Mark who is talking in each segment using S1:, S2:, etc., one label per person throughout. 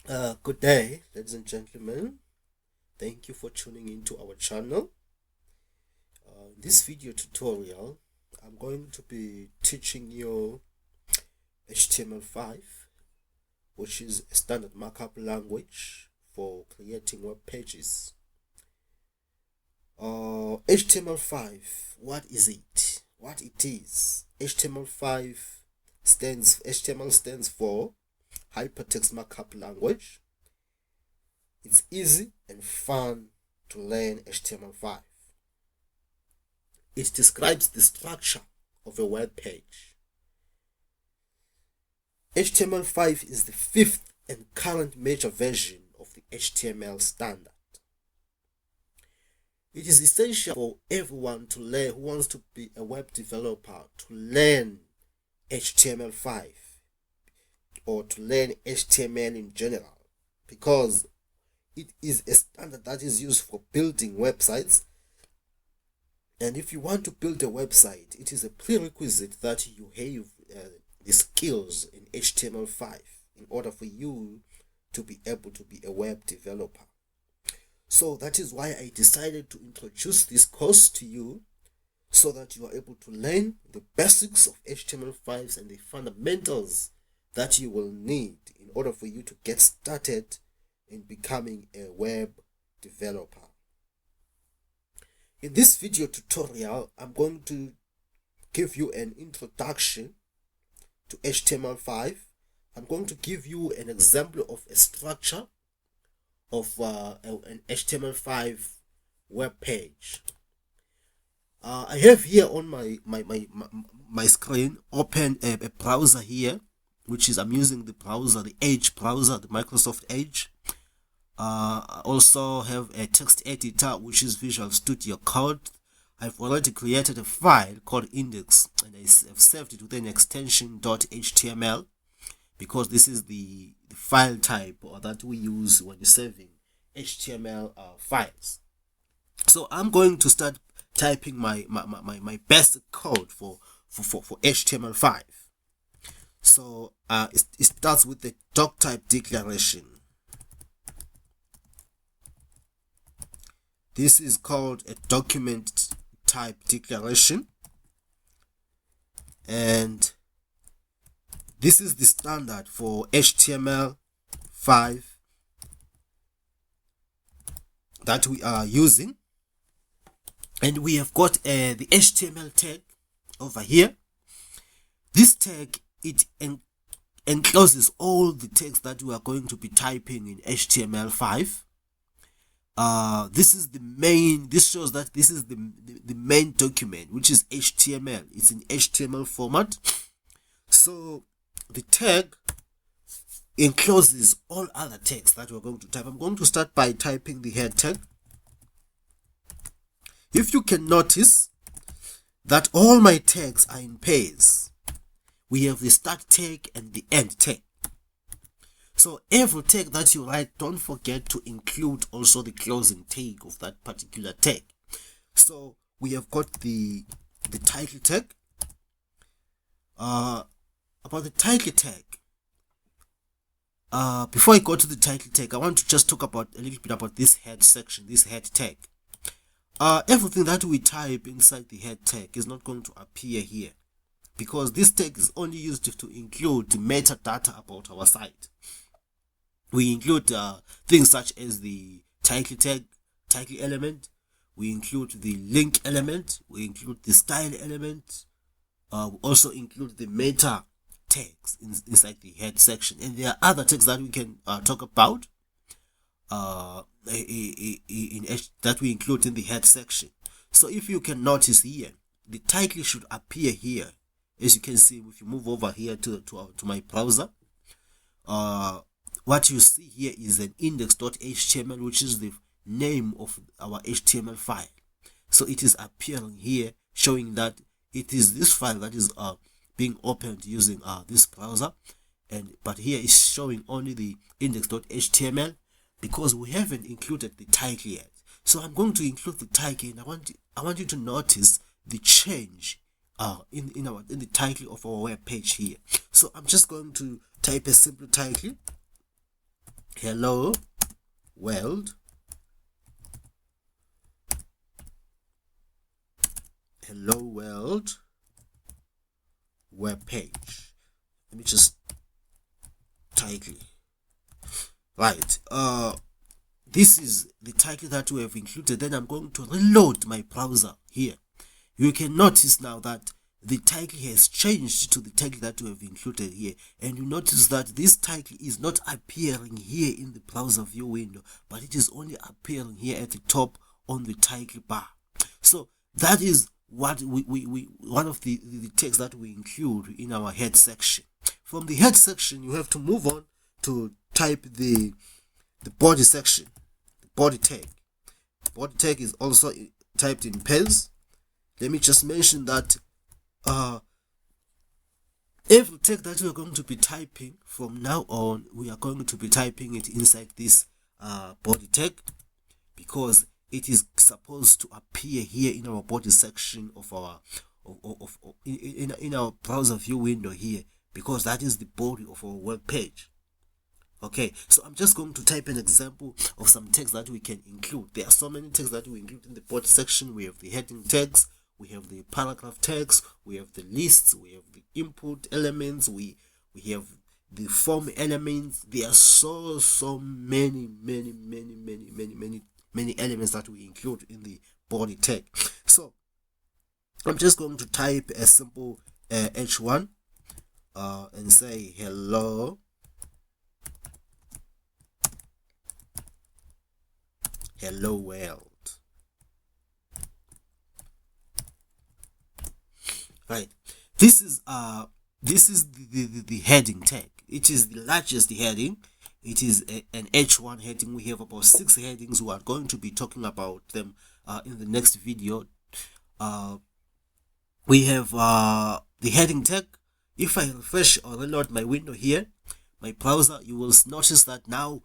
S1: Good day, ladies and gentlemen. Thank you for tuning into our channel. In this video tutorial, I'm going to be teaching you HTML5, which is a standard markup language for creating web pages. HTML5, what is it? What it is? HTML5 HTML stands for Hypertext Markup Language. It's easy and fun to learn HTML5. It describes the structure of a web page. HTML5 is the fifth and current major version of the HTML standard. It is essential for everyone to learn who wants to be a web developer to learn HTML5 or to learn HTML in general, because it is a standard that is used for building websites. And if you want to build a website, it is a prerequisite that you have the skills in HTML5 in order for you to be able to be a web developer. So that is why I decided to introduce this course to you, so that you are able to learn the basics of HTML5 and the fundamentals that you will need in order for you to get started in becoming a web developer. In this video tutorial, I'm going to give you an introduction to HTML5. I'm going to give you an example of a structure of an HTML5 web page. I have here on my screen open a browser here, which is I'm using the browser, the Edge browser, the Microsoft Edge. I also have a text editor, which is Visual Studio Code. I've already created a file called index, and I have saved it with an extension .html, because this is the file type that we use when saving HTML files. So I'm going to start typing my basic code for HTML5. So it starts with the doc type declaration. This is called a document type declaration, and this is the standard for HTML5 that we are using. And we have got the HTML tag over here. This tag, it encloses all the text that we are going to be typing in HTML5. This shows that this is the main document, which is HTML. It's in HTML format. So the tag encloses all other text that we're going to type. I'm going to start by typing the head tag. If you can notice that all my tags are in pairs, we have the start tag and the end tag. So every tag that you write, don't forget to include also the closing tag of that particular tag. So we have got the title tag. About the title tag, before I go to the title tag, I want to just talk about a little bit about this head section, this head tag. Everything that we type inside the head tag is not going to appear here, because this tag is only used to include the metadata about our site. We include things such as the title tag, title element. We include the link element. We include the style element. We also include the meta tags inside the head section. And there are other tags that we can talk about that we include in the head section. So if you can notice here, the title should appear here. As you can see, if you move over here to my browser, what you see here is an index.html, which is the name of our HTML file. So it is appearing here, showing that it is this file that is being opened using this browser. But here is showing only the index.html, because we haven't included the title yet. So I'm going to include the title, and I want you to notice the change in the title of our web page here. So I'm just going to type a simple title, hello world, hello world web page. Let me just title. Right, this is the title that we have included. Then I'm going to reload my browser here. You can notice now that the title has changed to the title that we have included here, and you notice that this title is not appearing here in the browser view window, but it is only appearing here at the top on the title bar. So that is what we one of the text that we include in our head section. From the head section, you have to move on to type the body section, the body tag. Body tag is also typed in pairs. Let me just mention that every tag that we are going to be typing from now on, we are going to be typing it inside this body tag, because it is supposed to appear here in our body section of our in our browser view window here, because that is the body of our web page. Okay, so I'm just going to type an example of some text that we can include. There are so many texts that we include in the body section. We have the heading tags, we have the paragraph tags, we have the lists, we have the input elements, we have the form elements. There are so many elements that we include in the body tag. So I'm just going to type a simple h1 and say hello world. Right, this is the heading tag. It is the largest heading. It is an h1 heading. We have about 6 headings. We are going to be talking about them in the next video. We have the heading tag. If I refresh or reload my window here, my browser, you will notice that now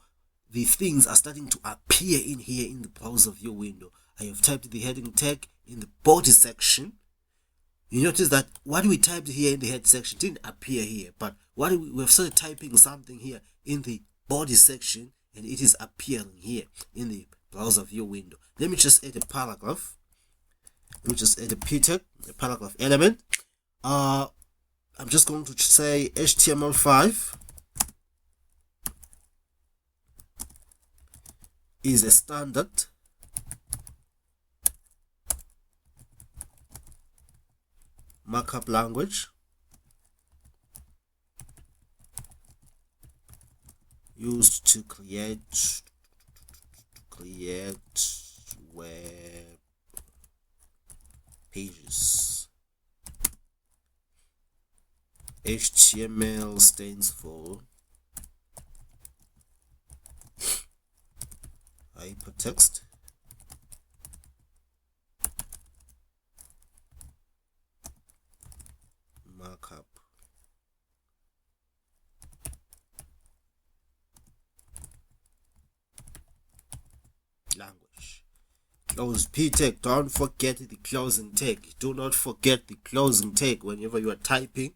S1: the things are starting to appear in here in the browser view window. I have typed the heading tag in the body section. You notice that what we typed here in the head section didn't appear here, but what we have started typing something here in the body section, and it is appearing here in the browser view window. Let me just add a paragraph. Let me just add a p tag, a paragraph element. I'm just going to say HTML5 is a standard markup language used to create web pages. HTML stands for hypertext markup language. Close p tag. Don't forget the closing tag. Do not forget the closing tag whenever you are typing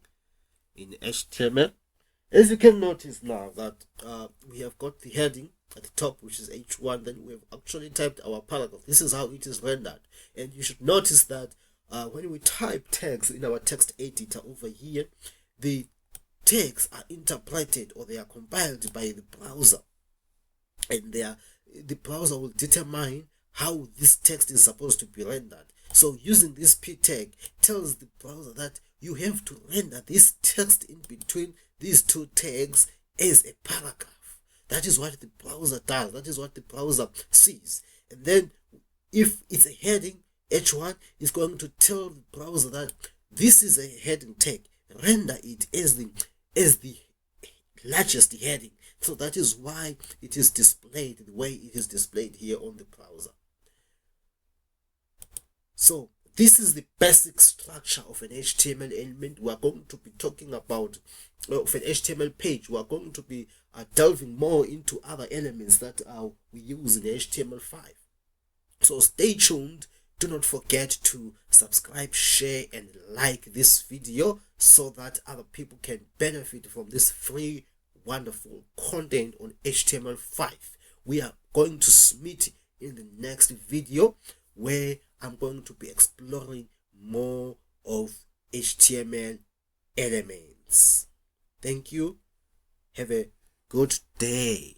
S1: in HTML. As you can notice now that we have got the heading at the top, which is h1. Then we have actually typed our paragraph. This is how it is rendered, and you should notice that when we type text in our text editor over here, the tags are interpreted, or they are compiled by the browser, and the browser will determine how this text is supposed to be rendered. So using this p tag tells the browser that you have to render this text in between these two tags as a paragraph. That is what the browser does. That is what the browser sees. And then if it's a heading, h1 is going to tell the browser that this is a heading tag. Render it as the largest heading. So that is why it is displayed the way it is displayed here on the browser. So this is the basic structure of an HTML element. We are going to be talking about of an HTML page. We are going to be delving more into other elements that we use in HTML5. So stay tuned. Do not forget to subscribe, share, and like this video so that other people can benefit from this free wonderful content on HTML5. We are going to meet in the next video, where I'm going to be exploring more of HTML elements. Thank you. Have a good day.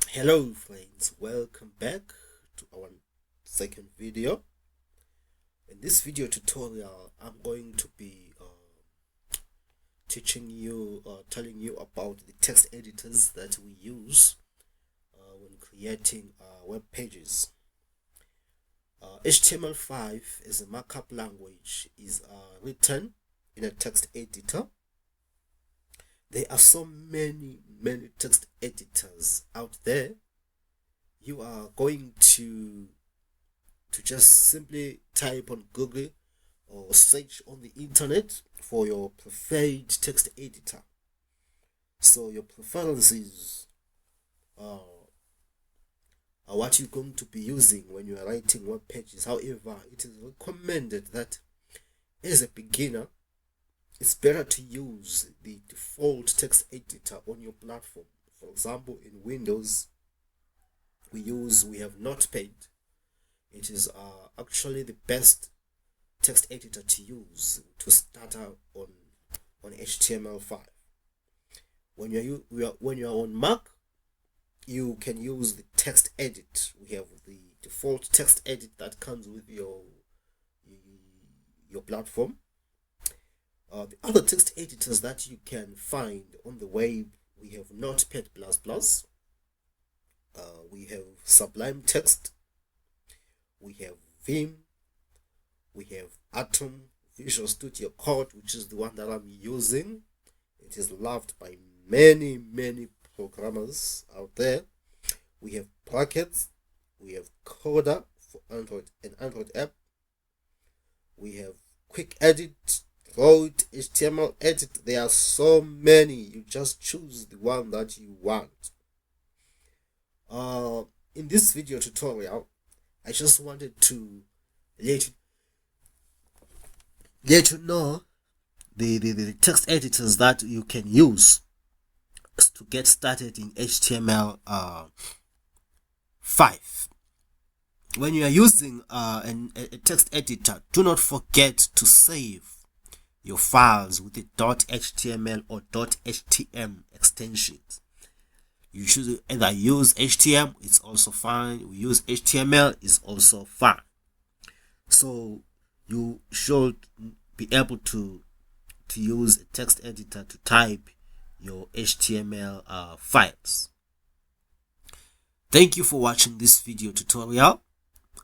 S1: Hello friends, welcome back to our second video. In this video tutorial, I'm going to be teaching you telling you about the text editors that we use when creating web pages. HTML5 as a markup language is written in a text editor. There are so many text editors out there. You are going to just simply type on Google or search on the internet for your preferred text editor. So your preferences are what you're going to be using when you are writing web pages. However, it is recommended that as a beginner, it's better to use the default text editor on your platform. For example, in Windows, we have Notepad. It is actually the best text editor to use to start out on HTML5. When you're on Mac, you can use the text edit. We have the default text edit that comes with your platform. The other text editors that you can find on the web, we have Notepad++, we have Sublime Text, we have Vim, we have Atom, Visual Studio Code, which is the one that I'm using. It is loved by many programmers out there. We have Brackets, we have Coda for Android and Android app, we have Quick Edit, Road, HTML Edit. There are so many. You just choose the one that you want. In this video tutorial, I just wanted to let you know the text editors that you can use to get started in HTML5. When you are using a text editor, do not forget to save your files with the .html or .htm extensions. You should either use HTML, it's also fine. We use HTML, is also fine. So you should be able to use a text editor to type your HTML files. Thank you for watching this video tutorial.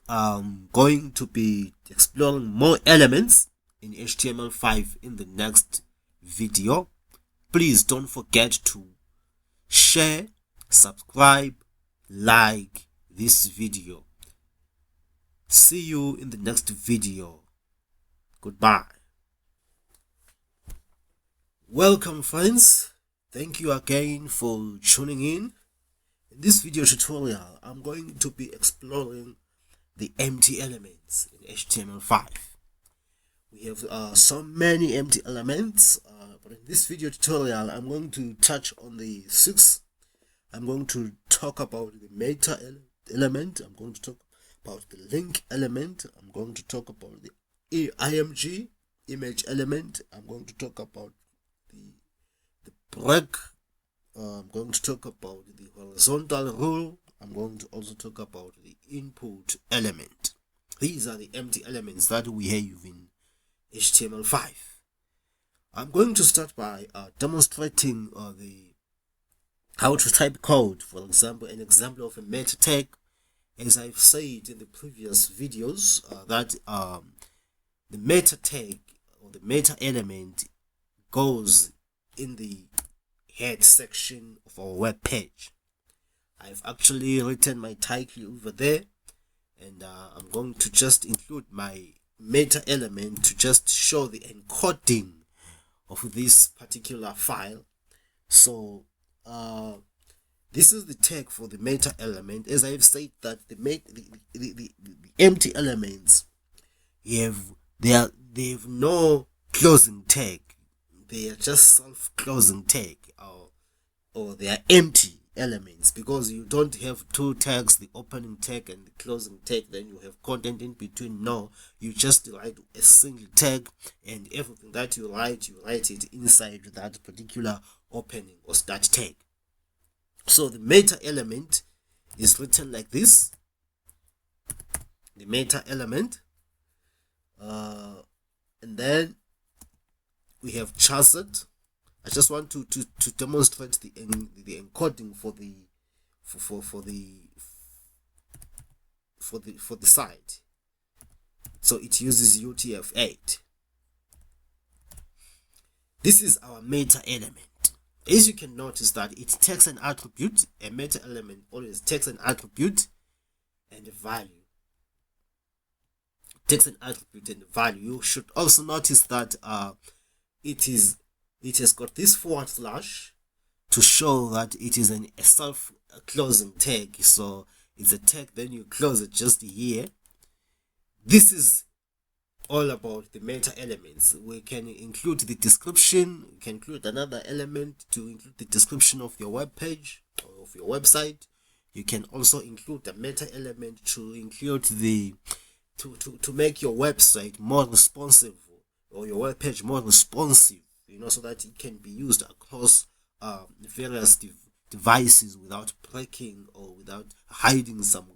S1: I'm going to be exploring more elements in HTML5 in the next video. Please don't forget to share, subscribe, like this video. See you in the next video. Goodbye. Welcome friends. Thank you again for tuning in. In this video tutorial, I'm going to be exploring the empty elements in HTML5. We have so many empty elements, but in this video tutorial, I'm going to touch on the 6. I'm going to talk about the meta element. I'm going to talk about the link element. I'm going to talk about the Img image element. I'm going to talk about the break. I'm going to talk about the horizontal rule. I'm going to also talk about the input element. These are the empty elements that we have in HTML5. I'm going to start by demonstrating how to type code. For example, an example of a meta tag. As I've said in the previous videos, that the meta tag or the meta element goes in the head section of our web page. I've actually written my title over there, and I'm going to just include my meta element to just show the encoding of this particular file. So this is the tag for the meta element. As I've said, that the empty elements they have no closing tag. they are just self-closing tag, or they are empty elements, because you don't have two tags, the opening tag and the closing tag, then you have content in between. No, you just write a single tag, and everything that you write it inside that particular opening or start tag. So the meta element is written like this. The meta element, and then we have chased. I just want to demonstrate the encoding for the site. So it uses UTF-8. This is our meta element. As you can notice that it takes an attribute. A meta element always takes an attribute and a value. It takes an attribute and a value. You should also notice that it has got this / to show that it is a self-closing tag. So it's a tag, then you close it just here. This is all about the meta elements. We can include the description. We can include another element to include the description of your web page or of your website. You can also include a meta element to include the to make your website more responsive, or your web page more responsive, so that it can be used across various devices without breaking or without hiding some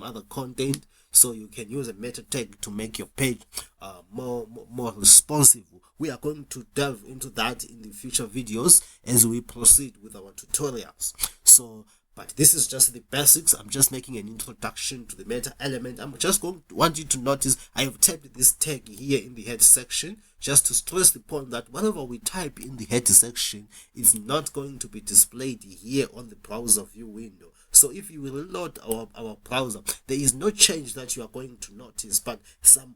S1: other content. So you can use a meta tag to make your page more responsive. We are going to delve into that in the future videos as we proceed with our tutorials. But this is just the basics. I'm just making an introduction to the meta element. I'm just going to want you to notice I have typed this tag here in the head section, just to stress the point that whatever we type in the head section is not going to be displayed here on the browser view window. So if you will load our browser, there is no change that you are going to notice, but some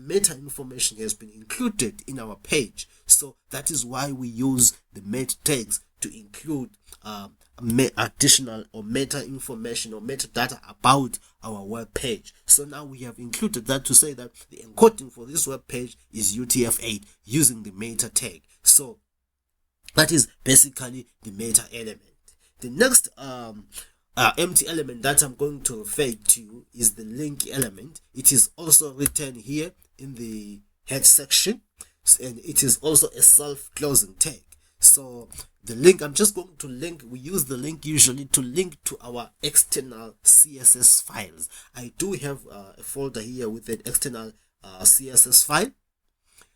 S1: meta information has been included in our page. So that is why we use the meta tags to include additional or meta information or metadata about our web page. So now we have included that to say that the encoding for this web page is UTF-8 using the meta tag. So that is basically the meta element. The next empty element that I'm going to refer to is the link element. It is also written here in the head section, and it is also a self-closing tag. So the link, I'm just going to link, we use the link usually to link to our external CSS files. I do have a folder here with an external CSS file.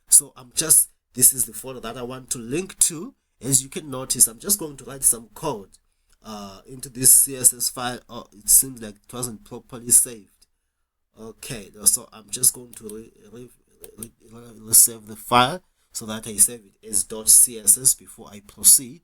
S1: So this is the folder that I want to link to. As you can notice, I'm just going to write some code into this CSS file. Oh, it seems like it wasn't properly saved. Okay, so I'm just going to save the file, so that I save it as .css before I proceed.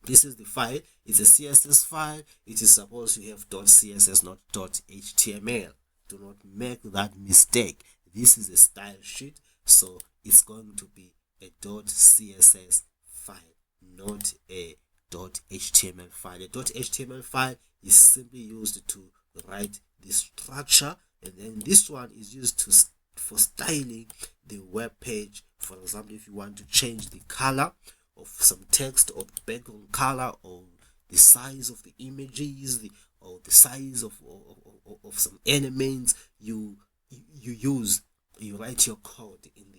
S1: This is the file. It's a CSS file. It is supposed to have .css, not .html. Do not make that mistake. This is a style sheet, so it's going to be a .css file, not a .html file. A .html file is simply used to write the structure, and then this one is used for styling the web page. For example, if you want to change the color of some text, or the background color, or the size of the images, or the size of some elements, you write your code in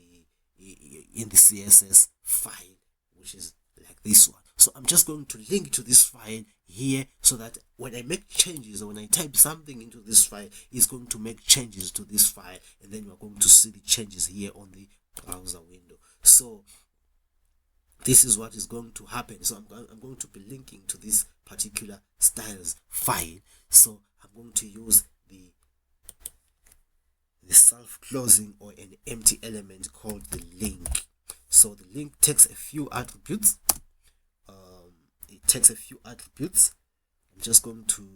S1: the CSS file, which is like this one. So I'm just going to link to this file here, so that when I make changes, or when I type something into this file, it's going to make changes to this file, and then you're going to see the changes here on the browser window. So this is what is going to happen. So I'm going to be linking to this particular styles file. So I'm going to use the self-closing or an empty element called the link. So the link takes a few attributes. I'm just going to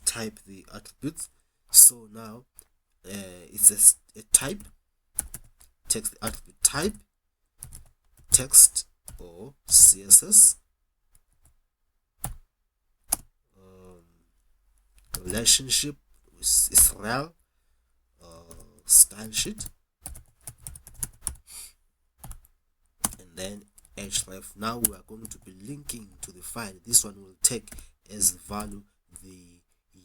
S1: type the attributes. So now it's a type. Takes the attribute type, text or CSS, relationship with Israel, style sheet, then href. Now we are going to be linking to the file. This one will take as value the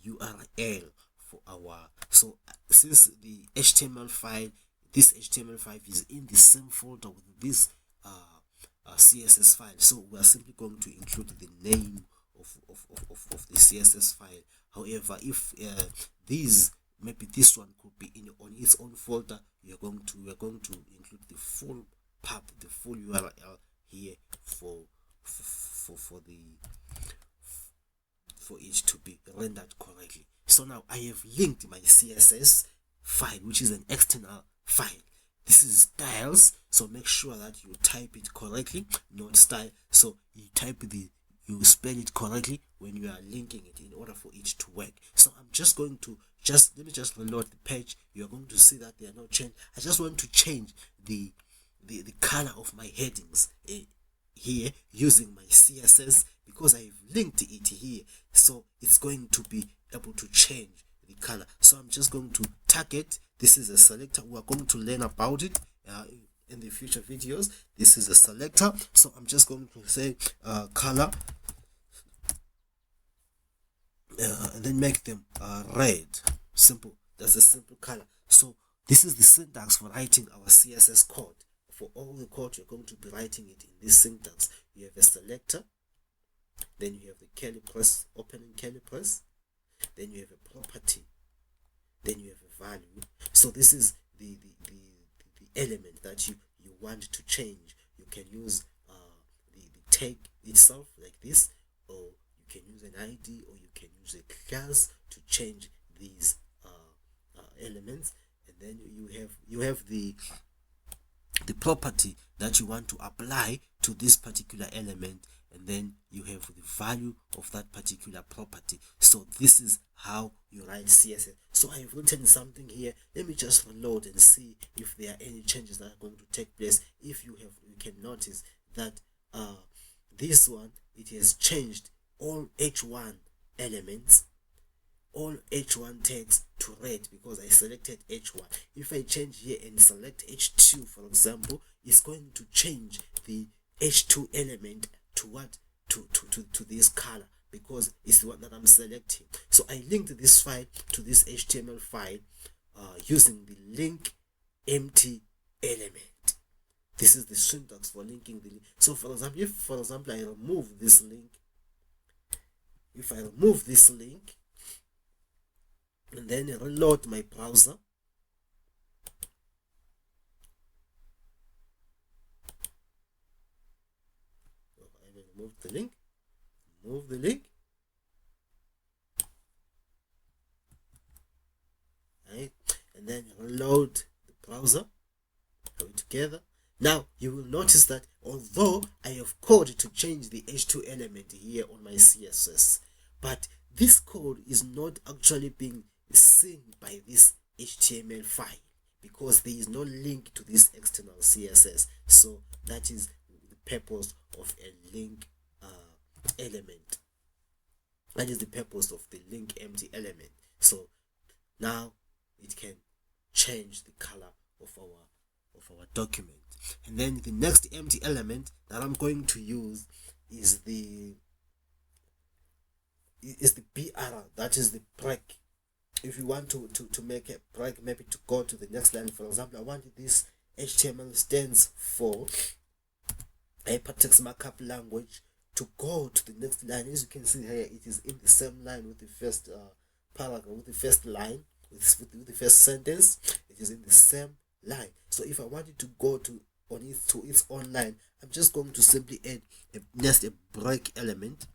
S1: URL for our, so since the HTML file, this HTML5 is in the same folder with this CSS file, so we are simply going to include the name of the CSS file. However, if these, maybe this one could be on its own folder, we are going to include the full path, the full URL here for it to be rendered correctly. So now I have linked my CSS file, which is an external file. This is styles, so make sure that you type it correctly, not style. So you you spell it correctly when you are linking it in order for it to work. So I'm just going to let me just reload the page. You are going to see that they are not changed. I just want to change the color of my headings here using my CSS, because I've linked it here, so it's going to be able to change the color. So I'm just going to tag it. This is a selector. We are going to learn about it in the future videos. This is a selector, so I'm just going to say color, and then make them red. Simple. That's a simple color. So this is the syntax for writing our CSS code. For all the code, you're going to be writing it in this syntax. You have a selector, then you have the curly brace, opening curly brace, then you have a property, then you have a value. So this is the element that you want to change. You can use the tag itself like this, or you can use an ID, or you can use a class to change these elements. And then you have the property that you want to apply to this particular element, and then you have the value of that particular property. So this is how you write CSS. So I've written something here. Let me just reload and see if there are any changes that are going to take place. If you can notice that this one, it has changed all H1 elements, all H1 tags to red, because I selected H1. If I change here and select H2, for example, it's going to change the H2 element to what? To this color, because it's the one that I'm selecting. So I linked this file to this HTML file using the link empty element. This is the syntax for linking the link. So for example, I remove this link, if I remove this link and then reload my browser, I will remove the link, right, and then reload the browser, have it together. Now you will notice that although I have code to change the H2 element here on my CSS, but this code is not actually being seen by this HTML file, because there is no link to this external CSS. So that is the purpose of a link element. That is the purpose of the link empty element. So now it can change the color of our document. And then the next empty element that I'm going to use is the BR, that is the break. If you want to make a break, maybe to go to the next line, for example, I want this HTML stands for hypertext markup language to go to the next line. As you can see here, it is in the same line with the first paragraph, with the first line, with the first sentence. It is in the same line. So if I want it to go to its own line, I'm just going to simply add a break element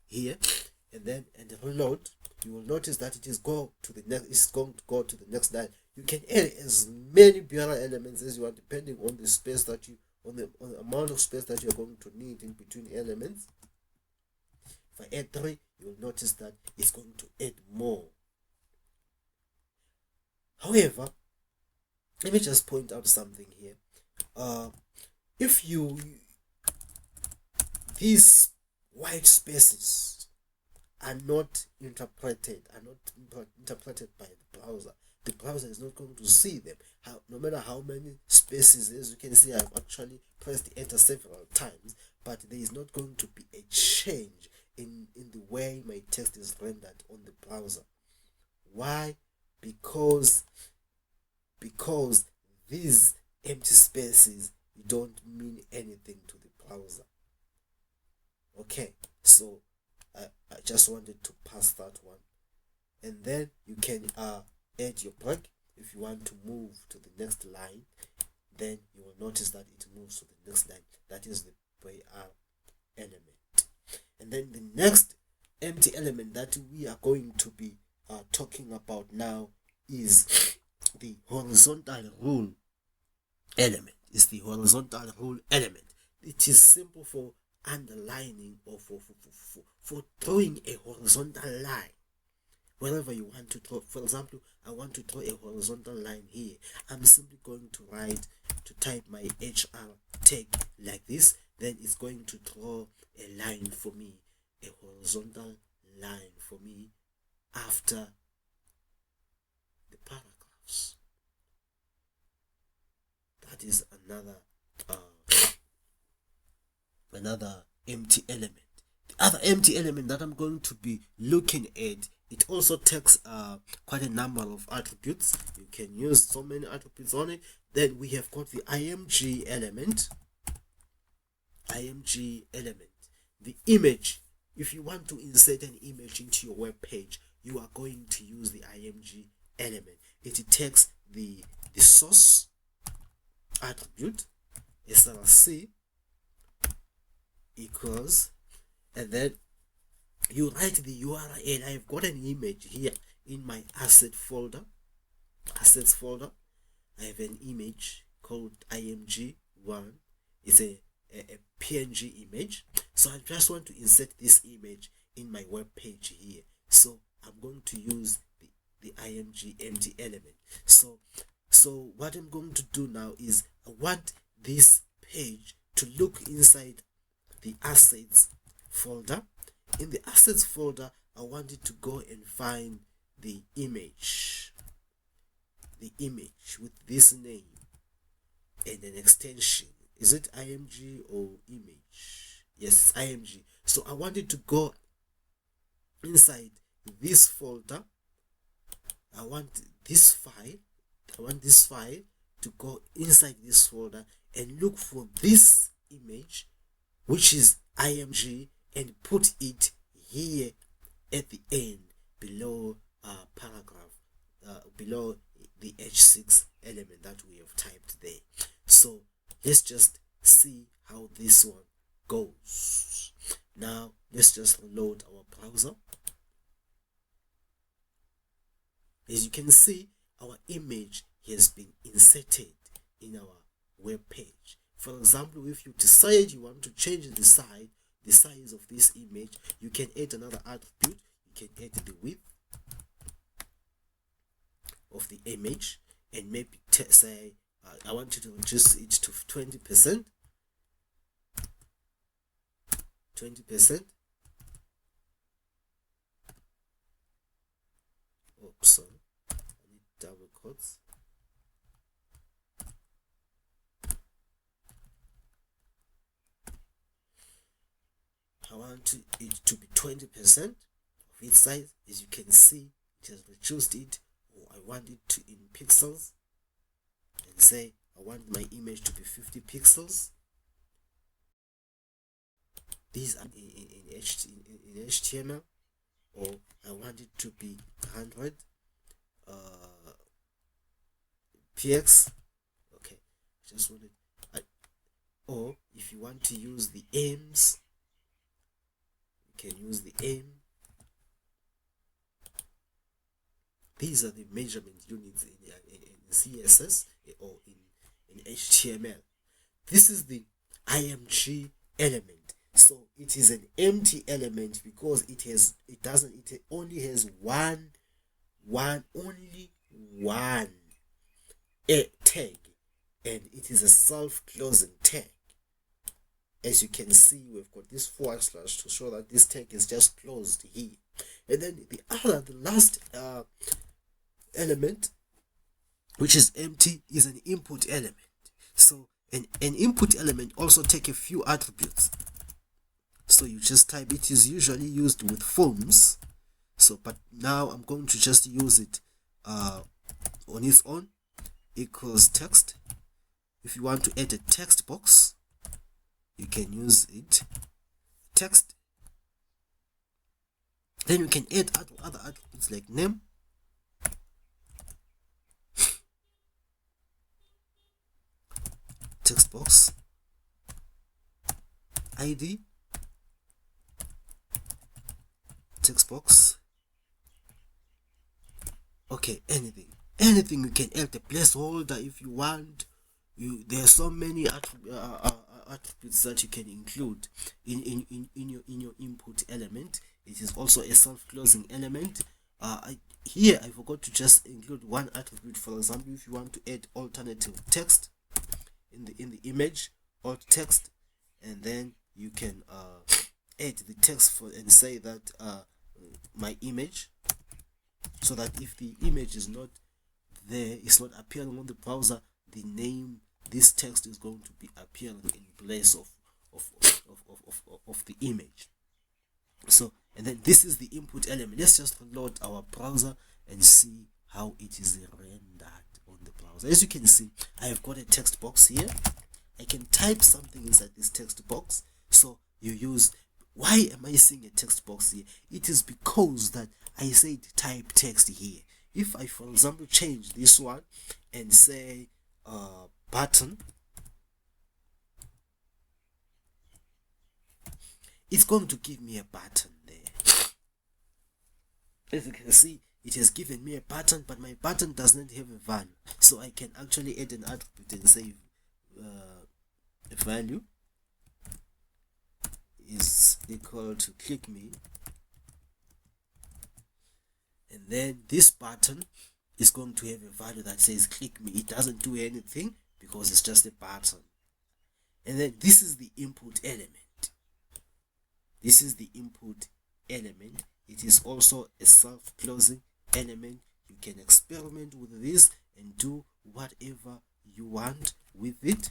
S1: here, and then reload. You will notice that it's going to go to the next line. You can add as many BR elements as you want, depending on the space that you on the amount of space that you're going to need in between elements. If I add 3, you will notice that it's going to add more. However, let me just point out something here. If these white spaces are not interpreted by the browser, the browser is not going to see them. No matter how many spaces, as you can see, I've actually pressed enter several times, but there is not going to be a change in the way my text is rendered on the browser. Why? Because these empty spaces don't mean anything to the browser. Okay, so I just wanted to pass that one. And then you can add your break. If you want to move to the next line, then you will notice that it moves to the next line. That is the BR element. And then the next empty element that we are going to be talking about now is the horizontal rule element. It's the horizontal rule element. It is simple for underlining or for drawing a horizontal line wherever you want to draw. For example, I want to draw a horizontal line here. I'm simply going to type my HR tag like this. Then it's going to draw a line for me, a horizontal line for me after the paragraphs. That is another empty element. The other empty element that I'm going to be looking at, it also takes quite a number of attributes. You can use so many attributes on it. Then we have got the Img element. Img element. The image. If you want to insert an image into your web page, you are going to use the Img element. It takes the source attribute, src equals, and then you write the URL. I've got an image here in my assets folder. I have an image called img1. It's a PNG image. So I just want to insert this image in my web page here. So I'm going to use the img empty element. So what I'm going to do now is I want this page to look inside the assets folder. In the assets folder, I want it to go and find the image with this name and an extension. Is it img or image? Yes, it's img. So I want it to go inside this folder. I want this file to go inside this folder and look for this image, which is img, and put it here at the end below paragraph, below the h6 element that we have typed there. So let's just see how this one goes. Now let's just load our browser. As you can see, our image has been inserted in our web page. For example, if you decide you want to change the size of this image, you can add another attribute. You can add the width of the image, and maybe say I want you to reduce it to 20%. Oops, sorry. I need double quotes. I want it to be 20% of its size. As you can see, it has reduced it. Or I want it to in pixels, and say I want my image to be 50 pixels. These are in HTML, or I want it to be 100 px. Okay, just want it. Or if you want to use the aims, you can use the aim. These are the measurement units in CSS or in HTML. This is the Img element. So it is an empty element because it only has one tag, and it is a self-closing tag. As you can see, we've got this / to show that this tag is just closed here. And then the last element which is empty, is an input element. So an input element also take a few attributes. So you just type, it is usually used with forms. So but now I'm going to just use it on its own. Equals text. If you want to add a text box, you can use it, text. Then you can add other attributes like name, text box, ID, text box. Okay, anything you can add a placeholder if you want. There are so many attributes that you can include in your input element. It is also a self-closing element. Here I forgot to just include one attribute. For example, if you want to add alternative text in the image, alt text, and then you can add the text for and say that my image, so that if the image is not there, it's not appearing on the browser, the name, this text is going to be appearing in place of the image. So, and then this is the input element. Let's just load our browser and see how it is rendered on the browser. As you can see, I have got a text box here. I can type something inside this text box. So you use, why am I seeing a text box here? It is because that I said type text here. If I, for example, change this one and say button, it's going to give me a button there. As you can see, it has given me a button, but my button does not have a value. So I can actually add an attribute and say a value is equal to click me, and then this button is going to have a value that says click me. It doesn't do anything because it's just a button. And then this is the input element. This is the input element. It is also a self-closing element. You can experiment with this and do whatever you want with it.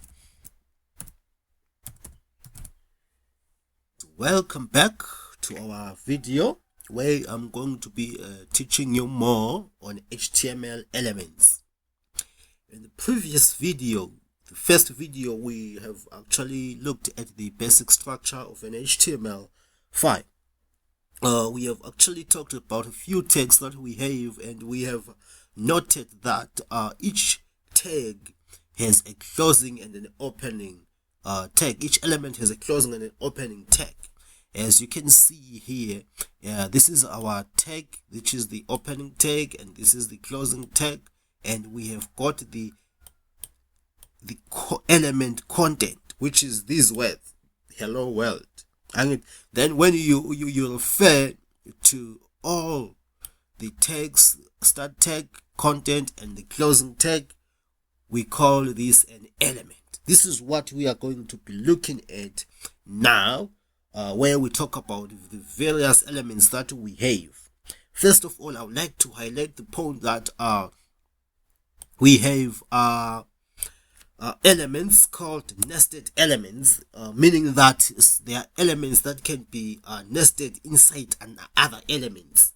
S1: Welcome back to our video where I'm going to be teaching you more on HTML elements. In the previous video, the first video, we have actually looked at the basic structure of an HTML5. We have actually talked about a few tags that we have, and we have noted that each tag has a closing and an opening tag. Each element has a closing and an opening tag. As you can see here, this is our tag, which is the opening tag, and this is the closing tag, and we have got the element content, which is this word, hello world. And then when you refer to all the tags, start tag, content, and the closing tag, we call this an element. This is what we are going to be looking at now, where we talk about the various elements that we have. First of all, I would like to highlight the point that we have elements called nested elements, meaning that they are elements that can be nested inside other elements.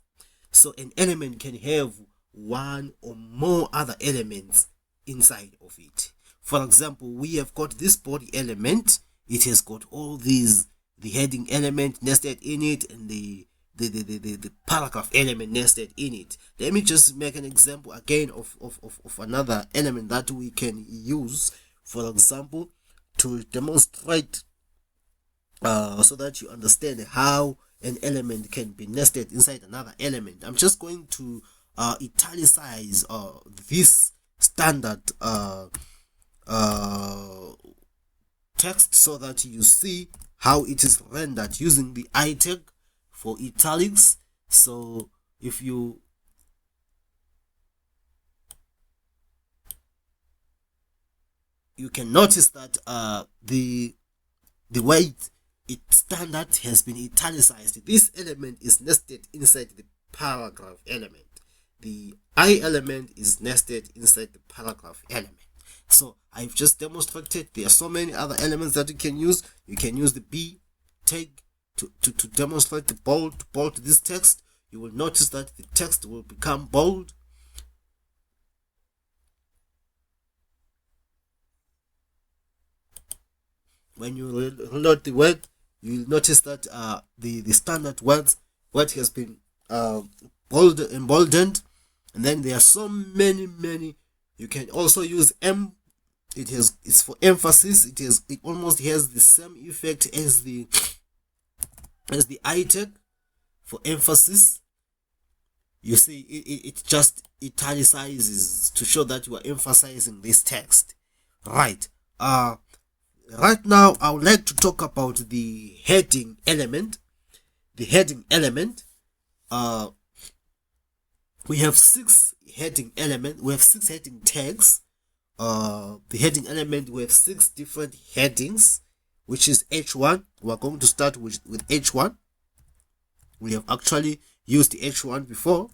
S1: So an element can have one or more other elements inside of it. For example, we have got this body element. It has got all these, the heading element nested in it, and the paragraph element nested in it. Let me just make an example again of another element that we can use, for example, to demonstrate so that you understand how an element can be nested inside another element. I'm just going to italicize this standard text so that you see how it is rendered using the I tag for italics. So if you can notice that the way it standard has been italicized. This element is nested inside the paragraph element. the I element is nested inside the paragraph element. So I've just demonstrated there are so many other elements that you can use. You can use the B tag to demonstrate the bold this text. You will notice that the text will become bold. When you reload the word, you will notice that the standard word has been emboldened, and then there are so many. You can also use M. It's for emphasis. It almost has the same effect as the I tag for emphasis. You see, it just italicizes to show that you are emphasizing this text, right? Right now, I would like to talk about the heading element. The heading element. We have 6 heading elements. We have 6 heading tags. The heading element, we have 6 different headings, which is H1. We're going to start with H1. We have actually used the H1 before.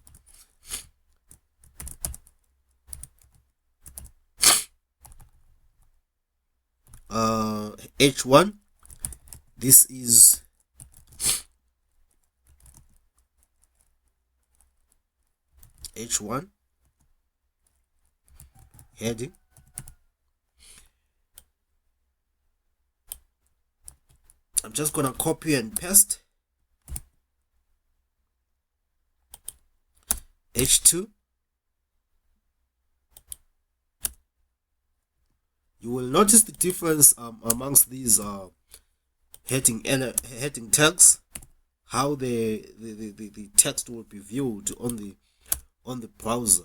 S1: H1. This is H1 heading. I'm just gonna copy and paste H2. You will notice the difference amongst these heading tags, how the text will be viewed on the browser.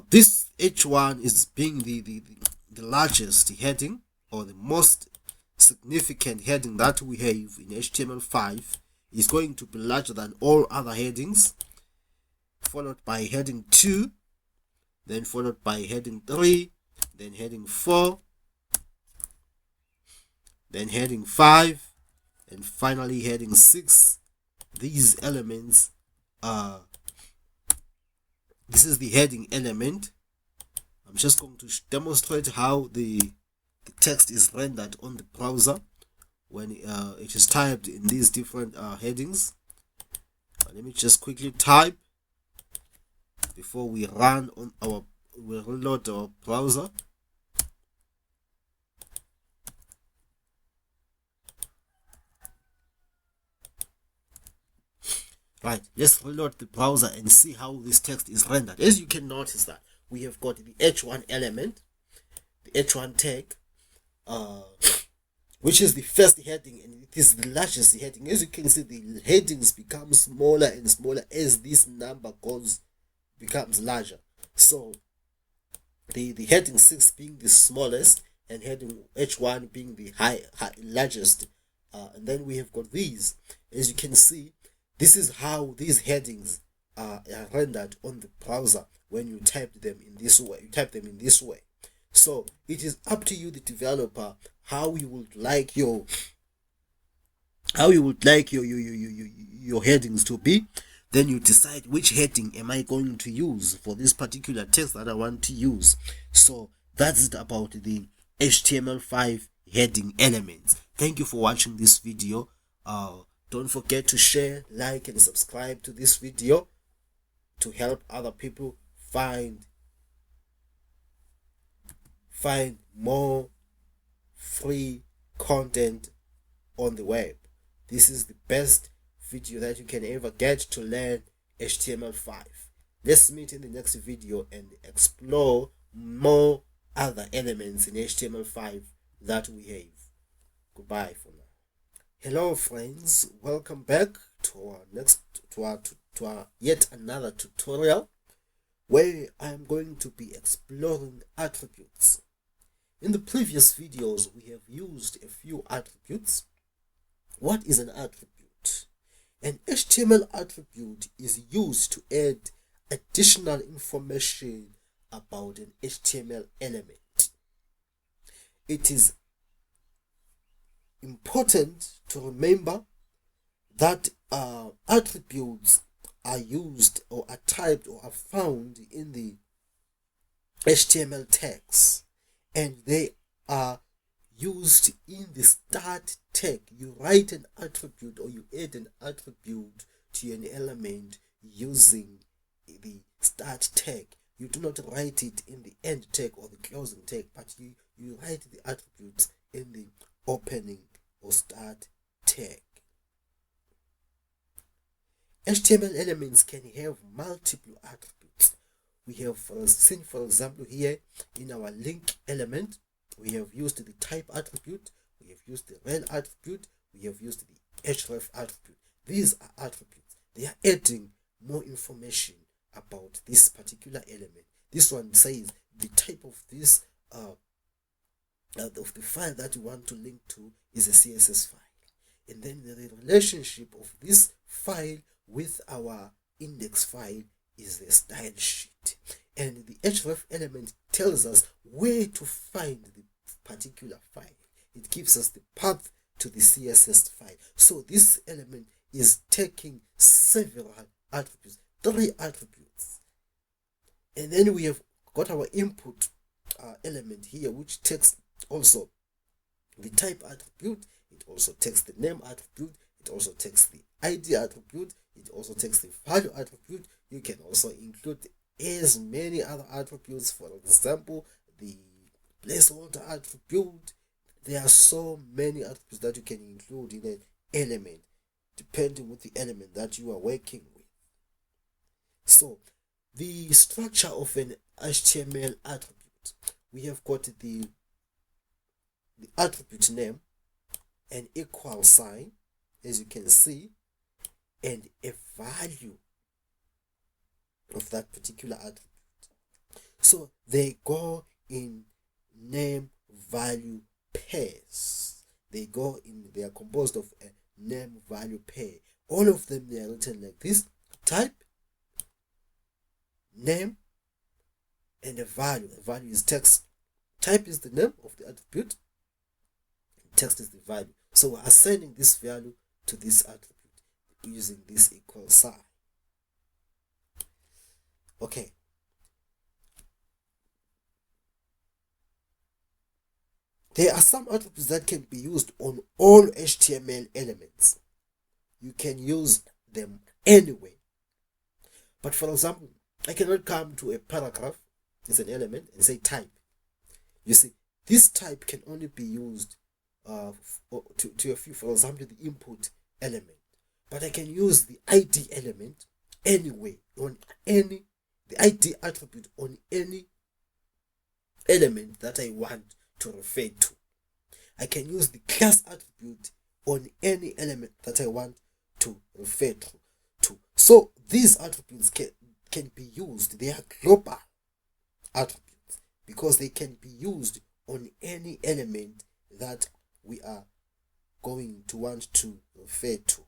S1: This H1 is being the largest heading, or the most significant heading that we have in HTML5. Is going to be larger than all other headings, followed by heading 2, then followed by heading 3, then heading 4, then heading 5, and finally heading 6. These elements are, this is the heading element. I'm just going to demonstrate how the text is rendered on the browser when it is typed in these different headings. Let me just quickly type before we run on we'll reload our browser. Right, let's reload the browser and see how this text is rendered. As you can notice that we have got the H1 element, the H1 tag, which is the first heading, and it is the largest heading. As you can see, the headings become smaller and smaller as this number becomes larger. So the heading 6 being the smallest, and heading H1 being the largest, and then we have got these. As you can see, this is how these headings are rendered on the browser when you type them in this way. So it is up to you, the developer, how you would like your headings to be. Then you decide which heading am I going to use for this particular text that I want to use. So that's it about the HTML5 heading elements. Thank you for watching this video. Don't forget to share, like, and subscribe to this video to help other people find more free content on the web. This is the best video that you can ever get to learn HTML5. Let's meet in the next video and explore more other elements in HTML5 that we have. Goodbye for now. Hello friends, welcome back to our yet another tutorial where I am going to be exploring attributes. In the previous videos we have used a few attributes. What is an attribute? An HTML attribute is used to add additional information about an HTML element. It is important to remember that attributes are used or are typed or are found in the HTML tags, and they are used in the start tag. You write an attribute or you add an attribute to an element using the start tag. You do not write it in the end tag or the closing tag, but you write the attributes in the opening or start tag. HTML elements can have multiple attributes. We have seen, for example, here in our link element, we have used the type attribute, we have used the rel attribute, we have used the href attribute. These are attributes. They are adding more information about this particular element. This one says the type of this of the file that you want to link to is a CSS file, and then the relationship of this file with our index file is the style sheet, and the href element tells us where to find the particular file. It gives us the path to the CSS file. So this element is taking several attributes, 3 attributes, and then we have got our input element here, which takes also the type attribute, it also takes the name attribute, it also takes the ID attribute, it also takes the value attribute. You can also include as many other attributes, for example, the placeholder attribute. There are so many attributes that you can include in an element, depending with the element that you are working with. So, the structure of an HTML attribute. We have got the attribute name, an equal sign, as you can see, and a value of that particular attribute. So they go in name value pairs. They are composed of a name value pair. All of them, they are written like this: type, name, and a value. The value is text. Type is the name of the attribute, text is the value. So we're assigning this value to this attribute using this equal sign. Okay. There are some attributes that can be used on all HTML elements. You can use them anyway. But for example, I cannot come to a paragraph as an element and say type. You see, this type can only be used to a few, for example, the input element. But I can use the ID element anyway on the ID attribute on any element that I want to refer to. I can use the class attribute on any element that I want to refer to. So these attributes can be used. They are global attributes because they can be used on any element that we are going to want to refer to.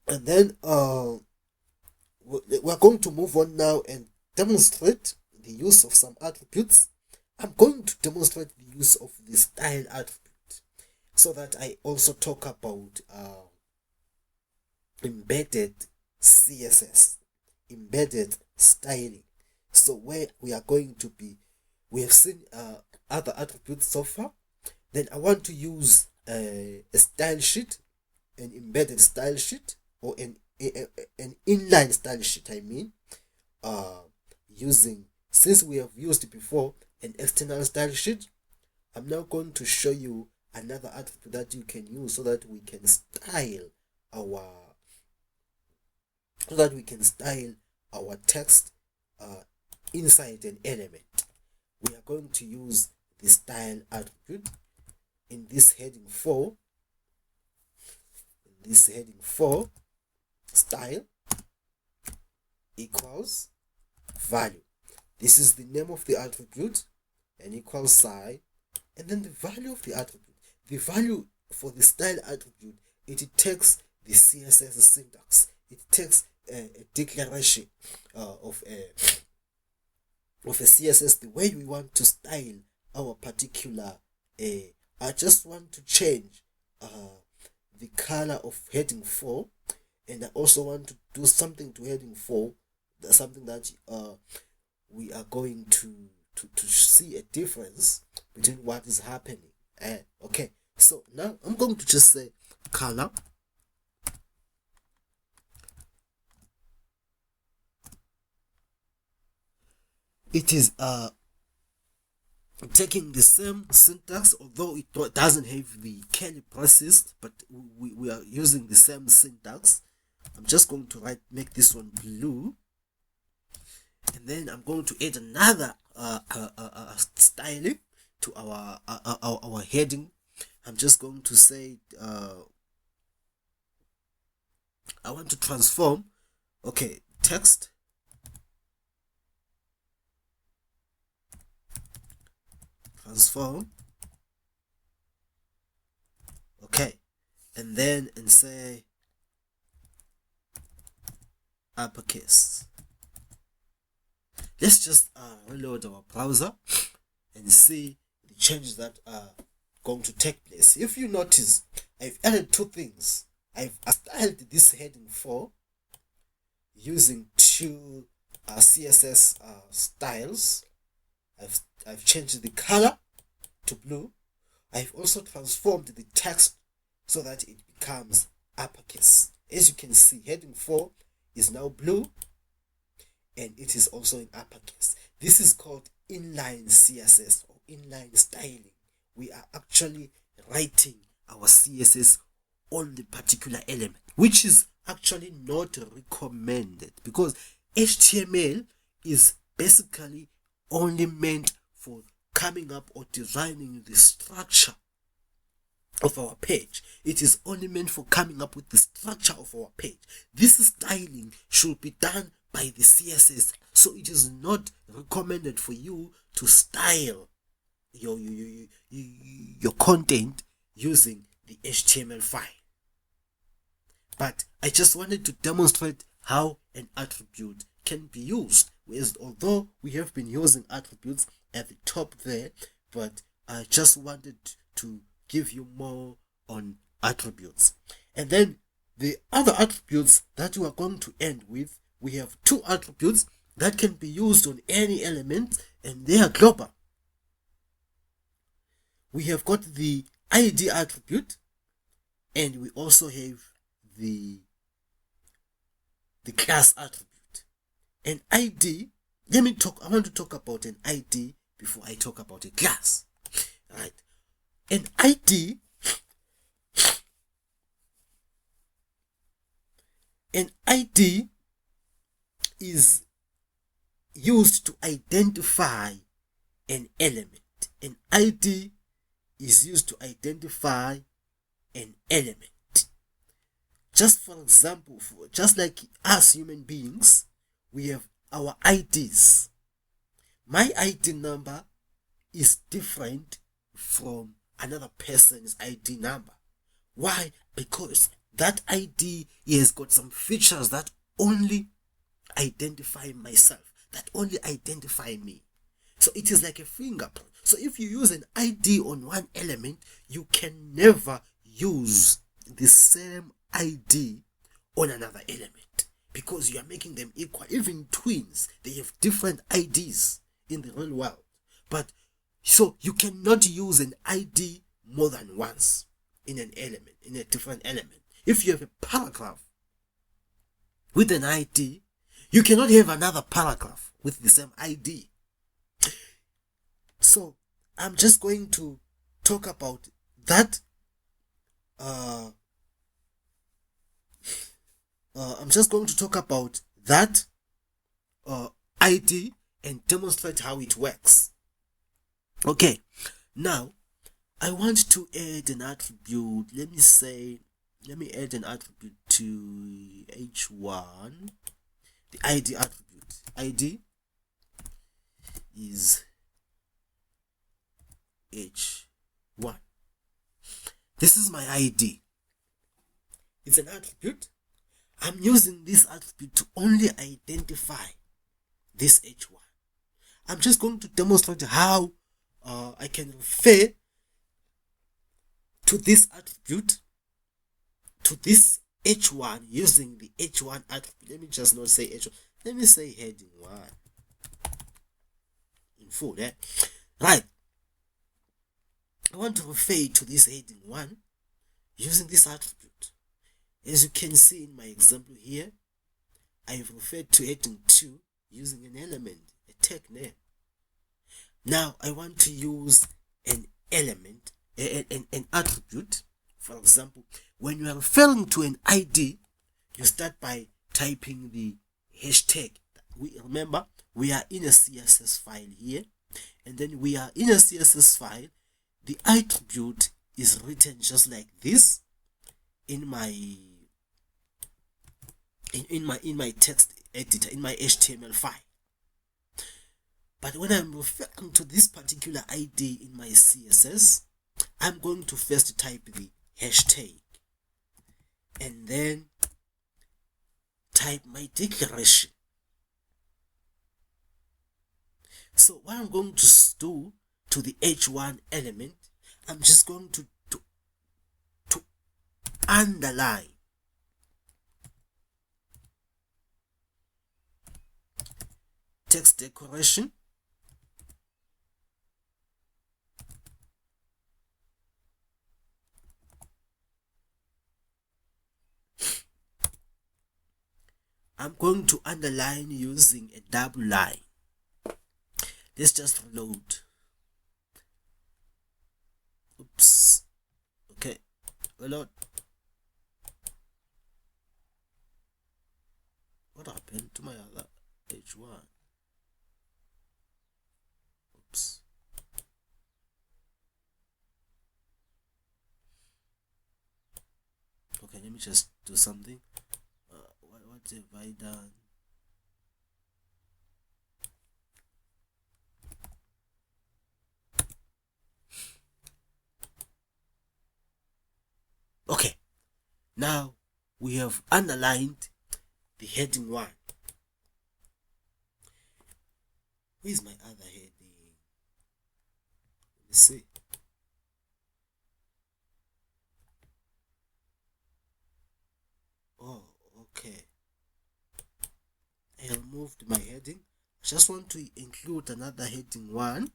S1: And then we're going to move on now and demonstrate the use of some attributes. I'm going to demonstrate the use of the style attribute so that I also talk about embedded CSS, embedded styling. So where we are going to be, we have seen other attributes so far. Then I want to use a style sheet, an embedded style sheet, or an inline style sheet, I mean, using, since we have used before an external style sheet, I'm now going to show you another attribute that you can use so that we can style our text inside an element. We are going to use the style attribute in this heading 4. In this heading 4, style equals value. This is the name of the attribute, an equal sign, and then the value of the attribute. The value for the style attribute, it takes the CSS syntax. It takes a declaration of a CSS, the way we want to style our particular. I just want to change the color of heading 4. and I also want to do something to heading 4. That's something that we are going to see a difference between what is happening. Okay, so now I'm going to just say color. It is taking the same syntax, although it doesn't have the curly braces, but we are using the same syntax. I'm just going to make this one blue, and then I'm going to add another styling to our heading. I'm just going to say I want to transform, okay, text transform, okay, and then say uppercase. Let's just reload our browser and see the changes that are going to take place. If you notice, I've added 2 things. I've styled this heading 4 using 2 CSS styles. I've changed the color to blue. I've also transformed the text so that it becomes uppercase. As you can see, heading 4 is now blue, and it is also in uppercase. This is called inline CSS or inline styling. We are actually writing our CSS on the particular element, which is actually not recommended, because HTML is basically only meant for coming up or designing the structure of our page. It is only meant for coming up with the structure of our page. This styling should be done by the CSS, so it is not recommended for you to style your content using the HTML5. But I just wanted to demonstrate how an attribute can be used. Whereas, although we have been using attributes at the top there, but I just wanted to give you more on attributes. And then the other attributes that we are going to end with, we have 2 attributes that can be used on any element, and they are global. We have got the ID attribute, and we also have the class attribute. An ID, I want to talk about an ID before I talk about a class. Right? An ID is used to identify an element. An ID is used to identify an element. Just for example, just like us human beings, we have our IDs. My ID number is different from another person's ID number. Why? Because that ID has got some features that only identify myself, that only identify me. So it is like a fingerprint. So if you use an ID on one element, you can never use the same ID on another element, because you are making them equal. Even twins, they have different IDs in the real world. But so you cannot use an ID more than once in an element, in a different element. If you have a paragraph with an ID, you cannot have another paragraph with the same ID. So I'm just going to talk about that. I'm just going to talk about that ID and demonstrate how it works. Okay, now I want to add an attribute. Let me add an attribute to h1, the ID attribute. ID is h1. This is my ID. It's an attribute. I'm using this attribute to only identify this h1. I'm just going to demonstrate how I can refer to this attribute, to this h1 using the h1 attribute. Let me just not say h1. Let me say heading 1 in full. Right. I want to refer to this heading 1 using this attribute. As you can see in my example here, I have referred to heading 2 using an element, a tag name. Now I want to use an element, an attribute. For example, when you are referring to an ID, you start by typing the hashtag. Remember, we are in a CSS file here, and then we are in a CSS file. The attribute is written just like this in my text editor, in my HTML5. But when I'm referring to this particular ID in my CSS, I'm going to first type the hashtag and then type my declaration. So what I'm going to do to the h1 element, I'm just going to underline text decoration, I'm going to underline using a double line. Let's just reload. Oops. Okay. Reload. What happened to my other h1? Oops. Okay, let me just do something. What have I done? Okay, now we have underlined the heading 1. Where's my other heading? Let me see. Oh, okay. I removed my heading. I just want to include another heading 1.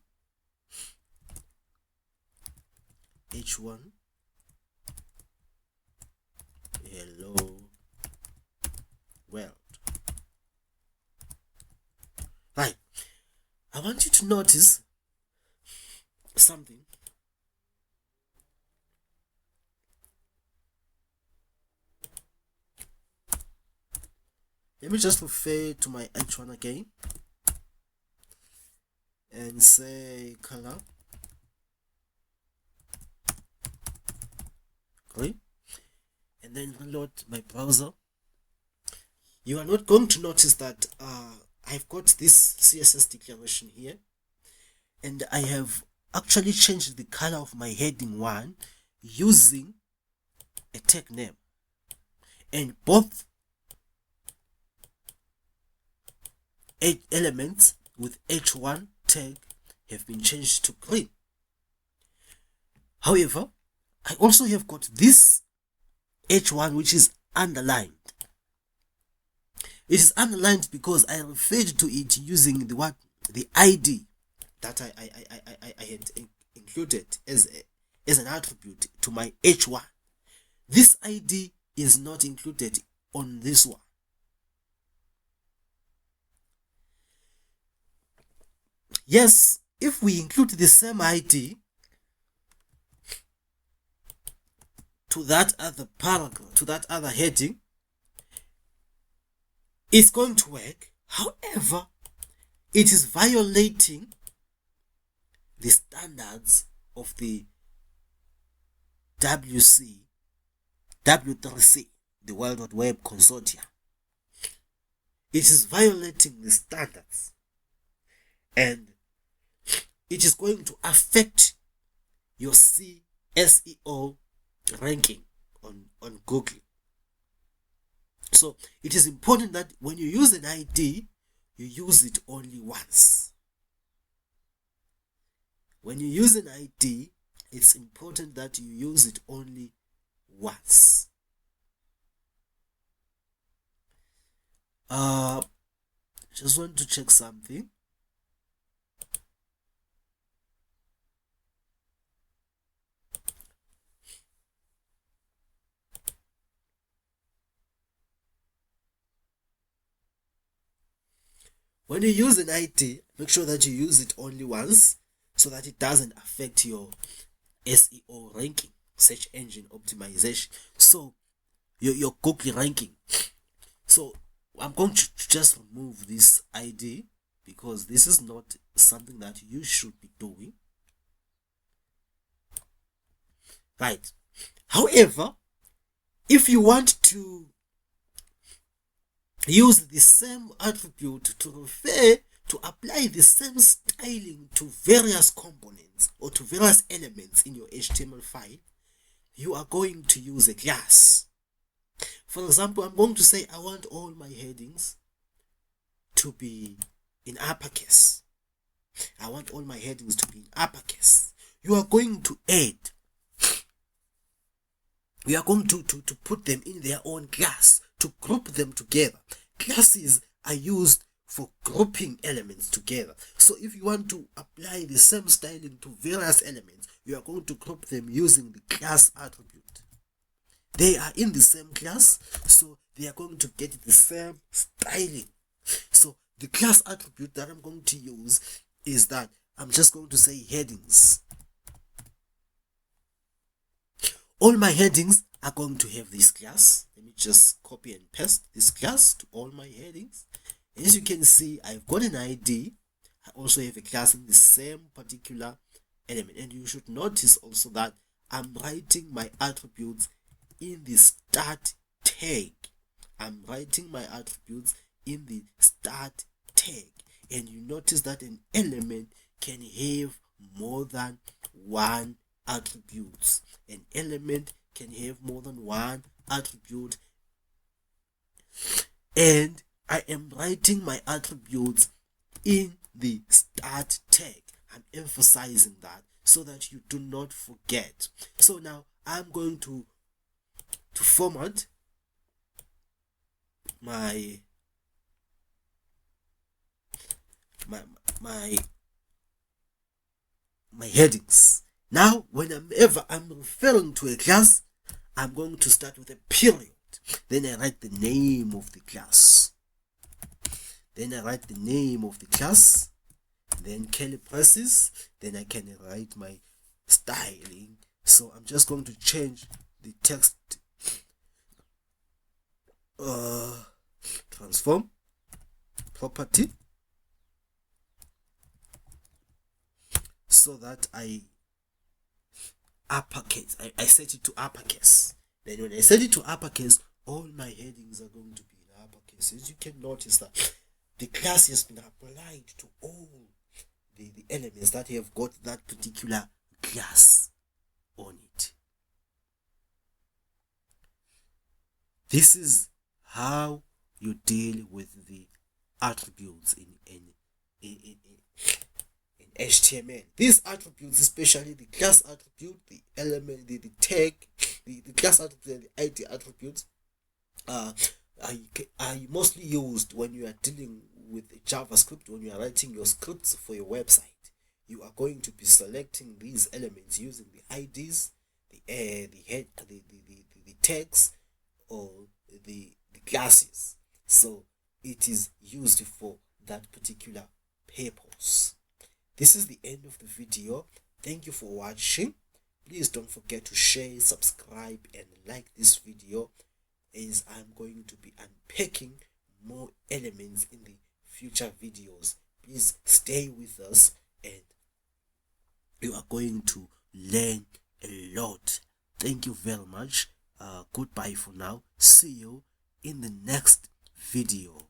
S1: h1 hello world. Right. I want you to notice something. Let me just refer to my h1 again and say color green, and then reload my browser. You are not going to notice that I've got this CSS declaration here, and I have actually changed the color of my heading 1 using a tag name, and both elements with h1 tag have been changed to green. However, I also have got this h1 which is underlined. It is underlined because I referred to it using the ID that I had included as an attribute to my h1. This ID is not included on this one. Yes, if we include the same ID to that other paragraph, to that other heading, it's going to work. However, it is violating the standards of the W3C, the World Wide Web Consortium. It is violating the standards, and it is going to affect your SEO ranking on Google. So it is important that when you use an ID, you use it only once. When you use an ID, it's important that you use it only once. Just want to check something. When you use an ID, make sure that you use it only once so that it doesn't affect your SEO ranking, search engine optimization, so your Google ranking. So I'm going to just remove this ID because this is not something that you should be doing. Right. However, if you want to use the same attribute to refer to apply the same styling to various components or to various elements in your HTML file, you are going to use a class. For example, I'm going to say I want all my headings to be in uppercase. I want all my headings to be in uppercase. You are going to add. We are going to put them in their own class, to group them together. Classes are used for grouping elements together. So if you want to apply the same styling to various elements, you are going to group them using the class attribute. They are in the same class, so they are going to get the same styling. So the class attribute that I'm going to use is that I'm just going to say headings. All my headings are going to have this class. Let me just copy and paste this class to all my headings. As you can see, I've got an ID. I also have a class in the same particular element. And you should notice also that I'm writing my attributes in the start tag. I'm writing my attributes in the start tag. And you notice that an element can have more than one attributes. An element can have more than one attribute, and I am writing my attributes in the start tag. I'm emphasizing that so that you do not forget. So now I'm going to format my headings. Now, whenever I'm referring to a class, I'm going to start with a period. Then I write the name of the class. Then curly braces. Then I can write my styling. So I'm just going to change the text transform property so that I set it to uppercase. Then when I set it to uppercase, all my headings are going to be in uppercase. As you can notice that the class has been applied to all the elements that have got that particular class on it. This is how you deal with the attributes in HTML. These attributes, especially the class attribute, the element, the tag, the class attribute, and the ID attributes, are mostly used when you are dealing with JavaScript. When you are writing your scripts for your website, you are going to be selecting these elements using the IDs, the tags, or the classes. So it is used for that particular purpose. This is the end of the video. Thank you for watching. Please don't forget to share, subscribe, and like this video, as I'm going to be unpacking more elements in the future videos. Please stay with us and you are going to learn a lot. Thank you very much. Goodbye for now. See you in the next video.